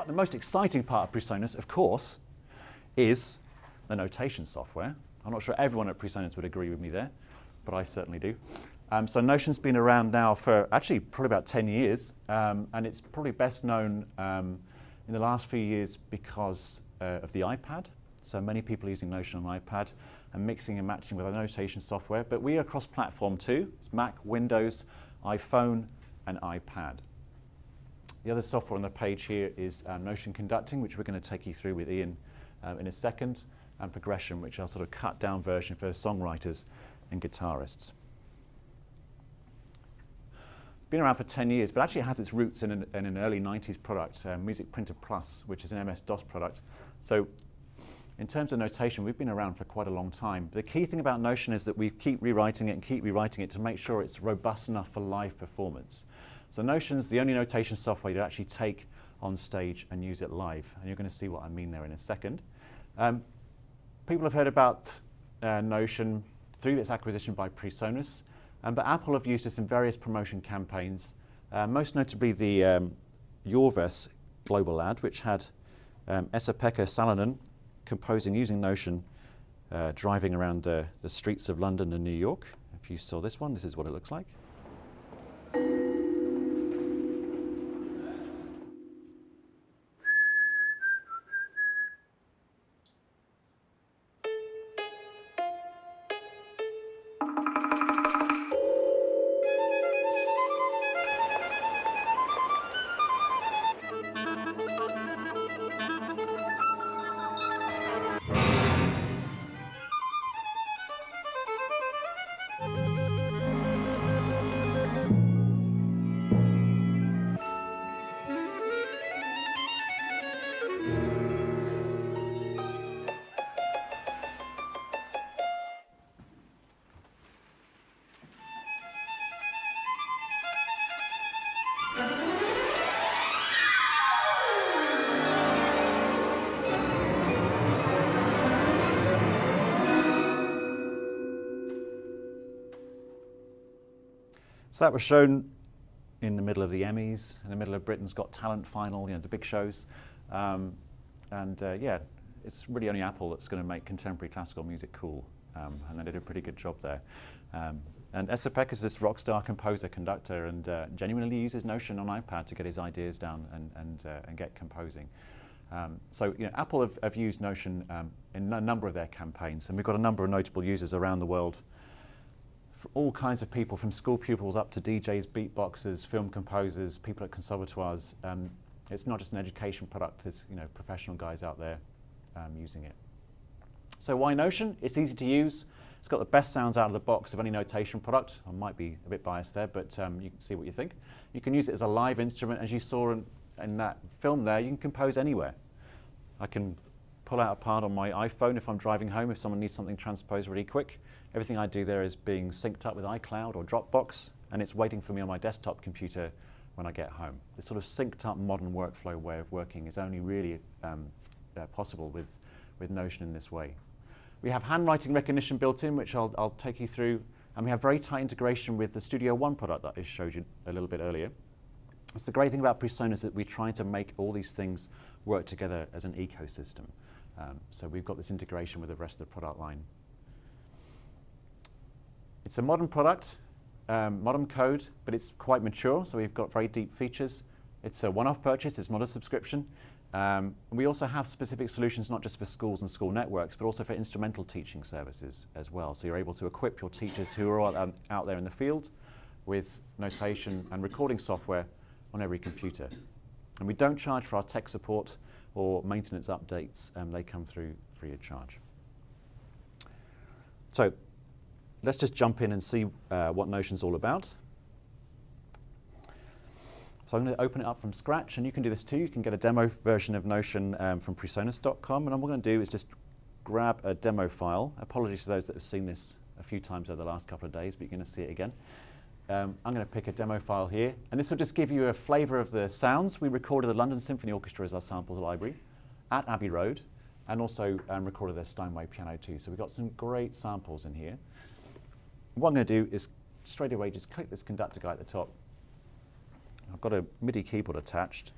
But the most exciting part of PreSonus, of course, is the notation software. I'm not sure everyone at PreSonus would agree with me there, but I certainly do. So Notion's been around now for actually probably about 10 years, and it's probably best known in the last few years because of the iPad. So many people are using Notion on iPad and mixing and matching with our notation software, but we are cross-platform too. It's Mac, Windows, iPhone, and iPad. The other software on the page here is Notion Conducting, which we're going to take you through with Ian in a second, and Progression, which are a sort of cut-down version for songwriters and guitarists. Been around for 10 years, but actually it has its roots in an early 90s product, Music Printer Plus, which is an MS-DOS product. So in terms of notation, we've been around for quite a long time. The key thing about Notion is that we keep rewriting it to make sure it's robust enough for live performance. So Notion's the only notation software you actually take on stage and use it live, and you're going to see what I mean there in a second. People have heard about Notion through its acquisition by PreSonus, but Apple have used this in various promotion campaigns, most notably the Jorves global ad, which had Esa-Pekka Salonen composing using Notion, driving around the streets of London and New York. If you saw this one, this is what it looks like. So that was shown in the middle of the Emmys, in the middle of Britain's Got Talent final, the big shows. Yeah, it's really only Apple that's going to make contemporary classical music cool, and they did a pretty good job there. And Esa-Pekka is this rock star composer, conductor, and genuinely uses Notion on iPad to get his ideas down and get composing. So Apple have used Notion in a number of their campaigns, and we've got a number of notable users around the world. All kinds of people, from school pupils up to DJs, beatboxers, film composers, people at conservatoires. It's not just an education product, there's professional guys out there using it. So why Notion? It's easy to use. It's got the best sounds out of the box of any notation product. I might be a bit biased there, but you can see what you think. You can use it as a live instrument. As you saw in that film there, you can compose anywhere. I can pull out a part on my iPhone if I'm driving home, if someone needs something transposed really quick. Everything I do there is being synced up with iCloud or Dropbox, and it's waiting for me on my desktop computer when I get home. This sort of synced up modern workflow way of working is only really possible with Notion in this way. We have handwriting recognition built in, which I'll take you through, and we have very tight integration with the Studio One product that I showed you a little bit earlier. It's the great thing about PreSonus that we're trying to make all these things work together as an ecosystem. So we've got this integration with the rest of the product line. It's a modern product, modern code, but it's quite mature, so we've got very deep features. It's a one-off purchase, it's not a subscription. We also have specific solutions not just for schools and school networks, but also for instrumental teaching services as well. So you're able to equip your teachers who are all out there in the field with notation and recording software on every computer. And we don't charge for our tech support or maintenance updates, they come through free of charge. So let's just jump in and see what Notion's all about. So I'm going to open it up from scratch, and you can do this too. You can get a demo version of Notion from PreSonus.com, and all we're going to do is just grab a demo file. Apologies to those that have seen this a few times over the last couple of days, but you're going to see it again. I'm going to pick a demo file here, and this will just give you a flavour of the sounds. We recorded the London Symphony Orchestra as our samples library at Abbey Road, and also recorded their Steinway piano too. So we've got some great samples in here. What I'm going to do is straight away just click this conductor guy at the top. I've got a MIDI keyboard attached,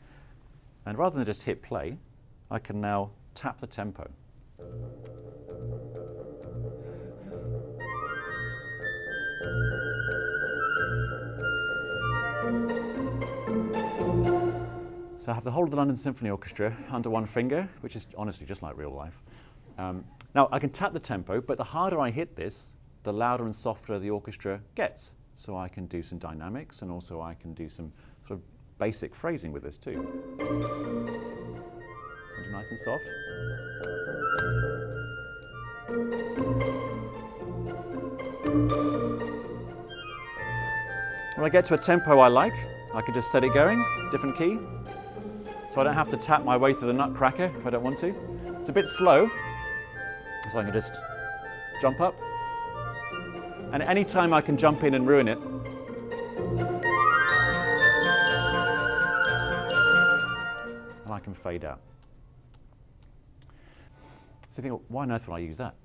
And rather than just hit play, I can now tap the tempo. So I have the whole of the London Symphony Orchestra under one finger, which is honestly just like real life. Now I can tap the tempo, but the harder I hit this, the louder and softer the orchestra gets. So I can do some dynamics, and also I can do some sort of basic phrasing with this too. Nice and soft. When I get to a tempo I like, I can just set it going, different key. So I don't have to tap my way through the nutcracker if I don't want to. It's a bit slow, so I can just jump up. And any time I can jump in and ruin it. And I can fade out. So you think, why on earth would I use that?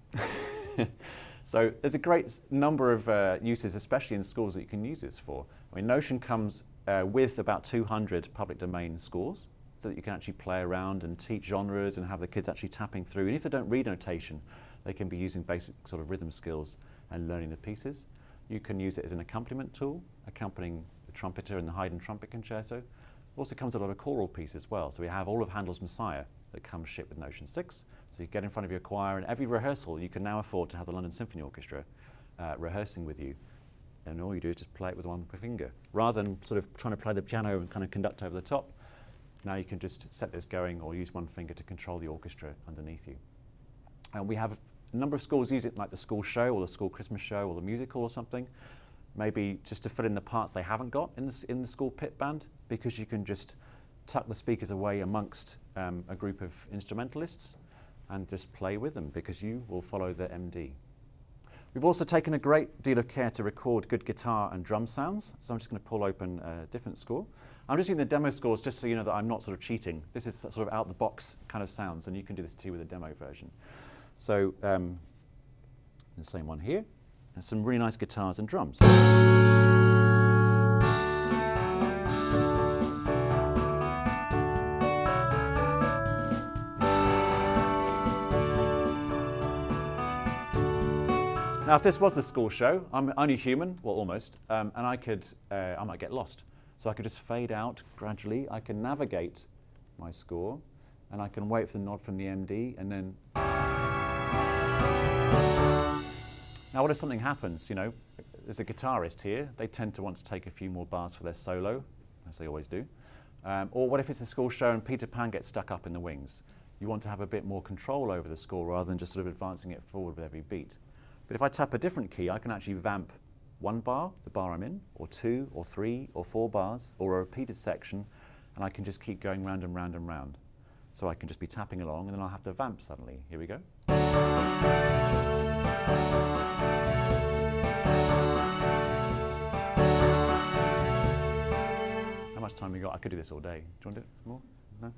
So there's a great number of uses, especially in schools, that you can use this for. I mean, Notion comes with about 200 public domain scores, so that you can actually play around and teach genres and have the kids actually tapping through. And if they don't read notation, they can be using basic sort of rhythm skills and learning the pieces. You can use it as an accompaniment tool, accompanying the trumpeter in the Haydn trumpet concerto. It also comes with a lot of choral piece as well. So we have all of Handel's Messiah that comes shipped with Notion 6. So you get in front of your choir, and every rehearsal you can now afford to have the London Symphony Orchestra rehearsing with you. And all you do is just play it with one finger. Rather than sort of trying to play the piano and kind of conduct over the top, now you can just set this going or use one finger to control the orchestra underneath you. And we have a number of schools use it, like the school show or the school Christmas show or the musical or something. Maybe just to fill in the parts they haven't got in the school pit band, because you can just tuck the speakers away amongst a group of instrumentalists and just play with them, because you will follow the MD. We've also taken a great deal of care to record good guitar and drum sounds. So I'm just going to pull open a different score. I'm just using the demo scores just so you know that I'm not sort of cheating. This is sort of out the box kind of sounds, and you can do this too with a demo version. So the same one here. And some really nice guitars and drums. Now, if this was the school show, I'm only human, well, almost, and I might get lost. So I could just fade out gradually. I can navigate my score, and I can wait for the nod from the MD, and then. Now, what if something happens? You know, there's a guitarist here. They tend to want to take a few more bars for their solo, as they always do. Or what if it's a school show and Peter Pan gets stuck up in the wings? You want to have a bit more control over the score rather than just sort of advancing it forward with every beat. But if I tap a different key, I can actually vamp one bar, the bar I'm in, or 2, or 3, or 4 bars, or a repeated section, and I can just keep going round and round and round. So I can just be tapping along, and then I'll have to vamp suddenly. Here we go. How much time we got? I could do this all day. Do you want to do it more? No?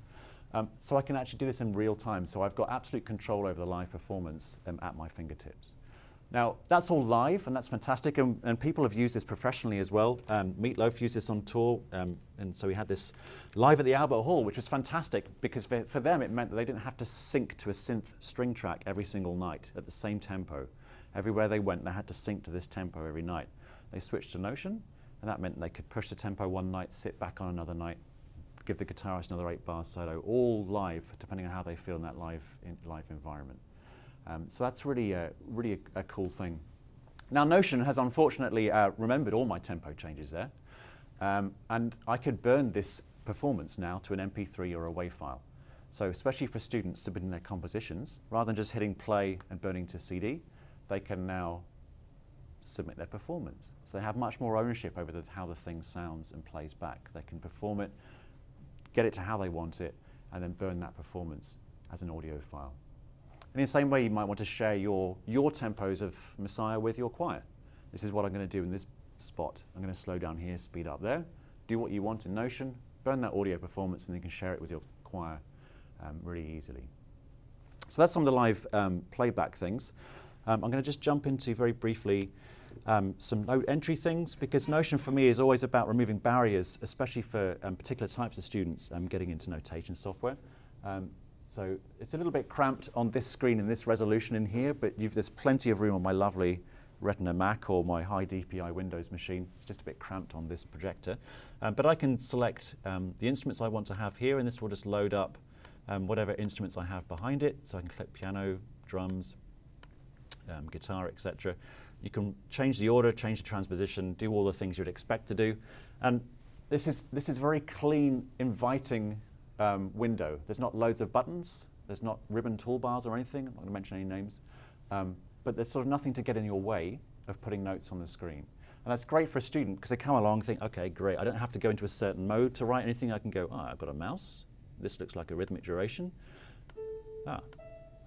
So I can actually do this in real time. So I've got absolute control over the live performance at my fingertips. Now, that's all live, and that's fantastic, and people have used this professionally as well. Meatloaf used this on tour, and so we had this live at the Albert Hall, which was fantastic, because for them it meant that they didn't have to sync to a synth string track every single night at the same tempo. Everywhere they went, they had to sync to this tempo every night. They switched to Notion, and that meant they could push the tempo one night, sit back on another night, give the guitarist another 8-bar solo, all live, depending on how they feel in that live environment. So that's really a cool thing. Now, Notion has unfortunately remembered all my tempo changes there, and I could burn this performance now to an MP3 or a WAV file. So especially for students submitting their compositions, rather than just hitting play and burning to CD, they can now submit their performance. So they have much more ownership over how the thing sounds and plays back. They can perform it, get it to how they want it, and then burn that performance as an audio file. And in the same way, you might want to share your tempos of Messiah with your choir. This is what I'm going to do in this spot. I'm going to slow down here, speed up there, do what you want in Notion, burn that audio performance, and then you can share it with your choir really easily. So that's some of the live playback things. I'm going to just jump into very briefly Some note entry things, because Notion for me is always about removing barriers, especially for particular types of students getting into notation software. So it's a little bit cramped on this screen and this resolution in here, but there's plenty of room on my lovely Retina Mac or my high DPI Windows machine. It's just a bit cramped on this projector. But I can select the instruments I want to have here, and this will just load up whatever instruments I have behind it. So I can click piano, drums, guitar, etc. You can change the order, change the transposition, do all the things you'd expect to do. And this is a very clean, inviting window. There's not loads of buttons. There's not ribbon toolbars or anything. I'm not going to mention any names. But there's sort of nothing to get in your way of putting notes on the screen. And that's great for a student, because they come along and think, OK, great, I don't have to go into a certain mode to write anything. I can go, I've got a mouse. This looks like a rhythmic duration. I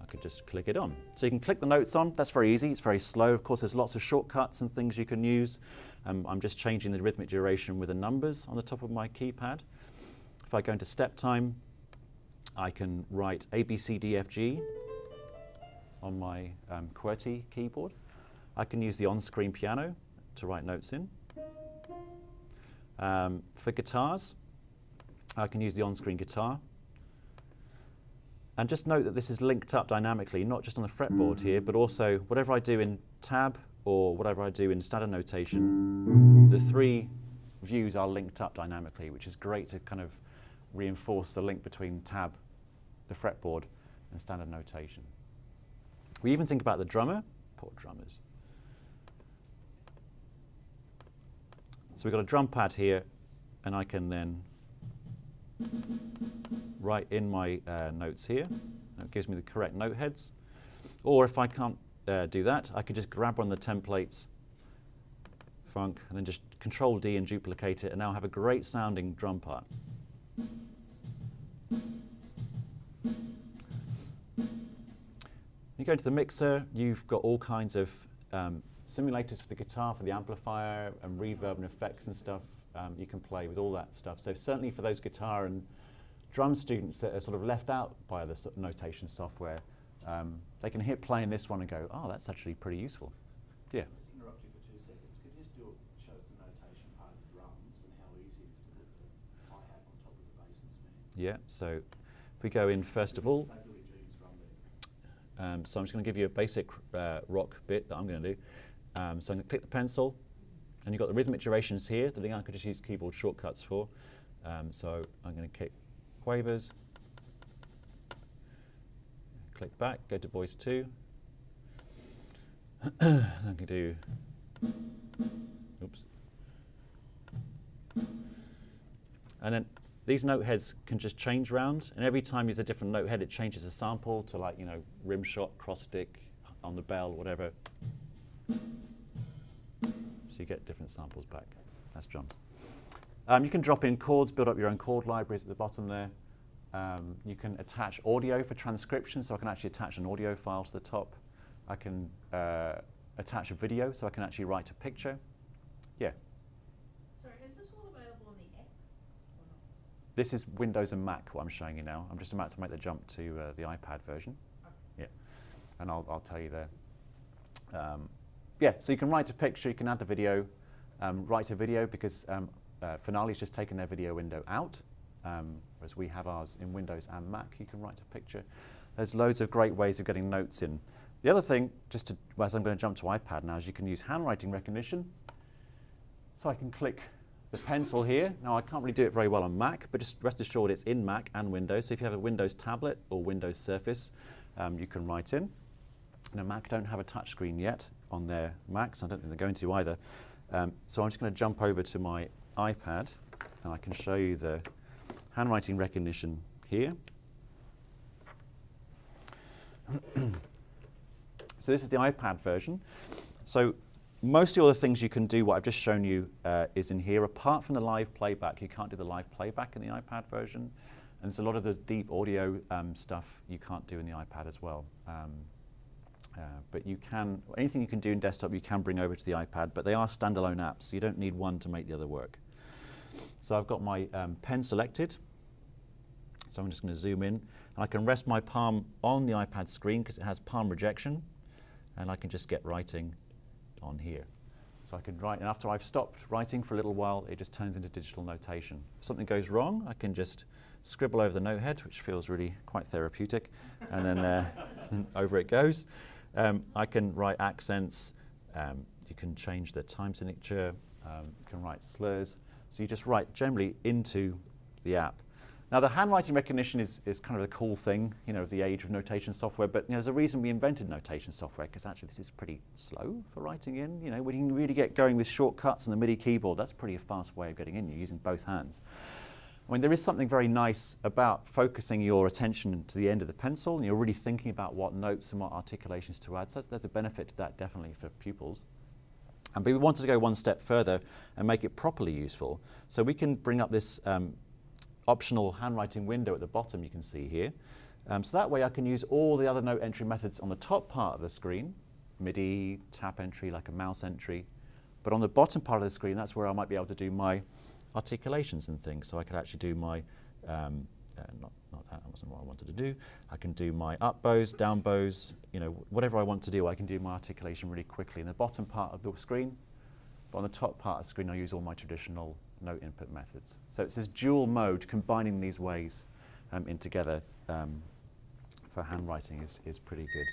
could just click it on. So you can click the notes on. That's very easy. It's very slow. Of course, there's lots of shortcuts and things you can use. I'm just changing the rhythmic duration with the numbers on the top of my keypad. If I go into step time, I can write A, B, C, D, F, G on my QWERTY keyboard. I can use the on-screen piano to write notes in. For guitars, I can use the on-screen guitar. And just note that this is linked up dynamically, not just on the fretboard here, but also whatever I do in tab or whatever I do in standard notation, the three views are linked up dynamically, which is great to kind of reinforce the link between tab, the fretboard, and standard notation. We even think about the drummer. Poor drummers. So we've got a drum pad here, and I can then write in my notes here. It gives me the correct note heads. Or if I can't do that, I could just grab one of the templates, funk, and then just Control D and duplicate it, and now have a great sounding drum part. You go into the mixer, you've got all kinds of simulators for the guitar, for the amplifier, and reverb and effects and stuff. You can play with all that stuff. So certainly for those guitar and drum students that are sort of left out by the notation software, they can hit play in this one and go, that's actually pretty useful. Yeah? Just interrupt you for 2 seconds. Could you just show us the notation part of the drums and how easy it is to put the hi-hat on top of the bass and snare? Yeah, so if we go in first of all, so I'm just going to give you a basic rock bit that I'm going to do. So I'm going to click the pencil, and you've got the rhythmic durations here. The thing I could just use keyboard shortcuts for. So I'm going to click quavers, click back, go to voice 2. I can do, oops. And then these note heads can just change round, and every time you use a different note head, it changes the sample to, like, rim shot, cross stick, on the bell, whatever. So you get different samples back. That's drums. You can drop in chords, build up your own chord libraries at the bottom there. You can attach audio for transcription, so I can actually attach an audio file to the top. I can attach a video, so I can actually write a picture. Yeah? Sorry, is this all available on the app or not? This is Windows and Mac, what I'm showing you now. I'm just about to make the jump to the iPad version. Okay. Yeah, and I'll tell you there. Yeah, so you can write a picture, you can add the video, write a video, because Finale's just taken their video window out, whereas we have ours in Windows and Mac. You can write a picture. There's loads of great ways of getting notes in. The other thing, as I'm going to jump to iPad now, is you can use handwriting recognition. So I can click the pencil here. Now, I can't really do it very well on Mac, but just rest assured it's in Mac and Windows. So if you have a Windows tablet or Windows Surface, you can write in. Now, Mac don't have a touchscreen yet on their Macs. I don't think they're going to either. So I'm just going to jump over to my iPad, and I can show you the handwriting recognition here. So this is the iPad version. So most of the things you can do, what I've just shown you, is in here. Apart from the live playback, you can't do the live playback in the iPad version. And there's a lot of the deep audio stuff you can't do in the iPad as well. But you can, anything you can do in desktop, you can bring over to the iPad, but they are standalone apps, so you don't need one to make the other work. So I've got my pen selected. So I'm just going to zoom in, and I can rest my palm on the iPad screen because it has palm rejection, and I can just get writing on here. So I can write, and after I've stopped writing for a little while, it just turns into digital notation. If something goes wrong, I can just scribble over the notehead, which feels really quite therapeutic, and then over it goes. I can write accents. You can change the time signature. You can write slurs. So you just write generally into the app. Now, the handwriting recognition is kind of a cool thing, you know, of the age of notation software, but you know, there's a reason we invented notation software, because actually this is pretty slow for writing in. You know, when you can really get going with shortcuts and the MIDI keyboard, that's pretty a fast way of getting in. You're using both hands. I mean, there is something very nice about focusing your attention to the end of the pencil, and you're really thinking about what notes and what articulations to add. So there's a benefit to that, definitely, for pupils. But we wanted to go one step further and make it properly useful. So we can bring up this optional handwriting window at the bottom, you can see here. So that way I can use all the other note entry methods on the top part of the screen, MIDI, tap entry, like a mouse entry. But on the bottom part of the screen, that's where I might be able to do my articulations and things. So I could actually do my, not that wasn't what I wanted to do. I can do my up bows, down bows, you know, whatever I want to do, I can do my articulation really quickly in the bottom part of the screen. But on the top part of the screen, I use all my traditional note input methods. So it's this dual mode, combining these ways in together for handwriting is pretty good.